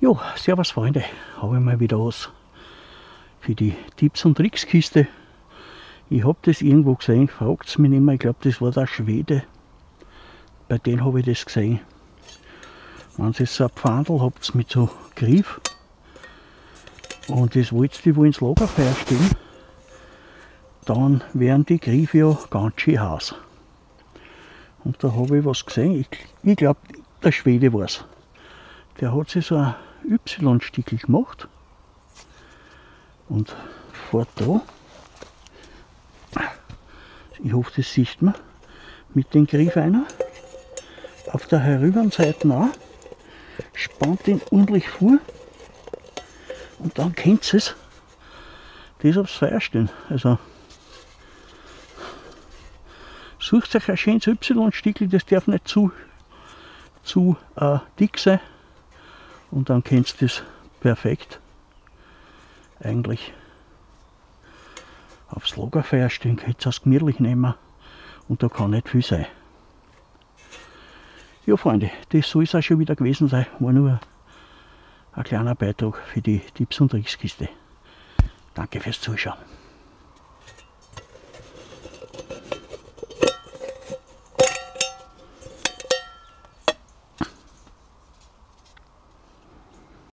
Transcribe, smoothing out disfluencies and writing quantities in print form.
Jo, servus Freunde, habe ich mal wieder was für die Tipps und Tricks Kiste. Ich habe das irgendwo gesehen, fragt es mich nicht mehr, ich glaube das war der Schwede. Bei denen habe ich das gesehen. Wenn ihr so ein Pfandl habt mit so Griff und das wollt ihr wo ins Lagerfeuer stellen, dann werden die Griffe ja ganz schön heiß. Und da habe ich was gesehen, ich glaube der Schwede war es. Der hat sich so ein Y-Stickel gemacht und fährt da, ich hoffe das sieht man, mit dem Griff einer, auf der herüberen Seite auch, spannt den ordentlich vor und dann könnt ihr es das aufs Feuer stellen. Also sucht euch ein schönes Y-Stickel, das darf nicht zu dick sein. Und dann könnt ihr das perfekt eigentlich aufs Lagerfeuer stellen, könnt ihr es gemütlich nehmen und da kann nicht viel sein. Ja Freunde, das soll es auch schon wieder gewesen sein, war nur ein kleiner Beitrag für die Tipps und Tricks Kiste. Danke fürs Zuschauen.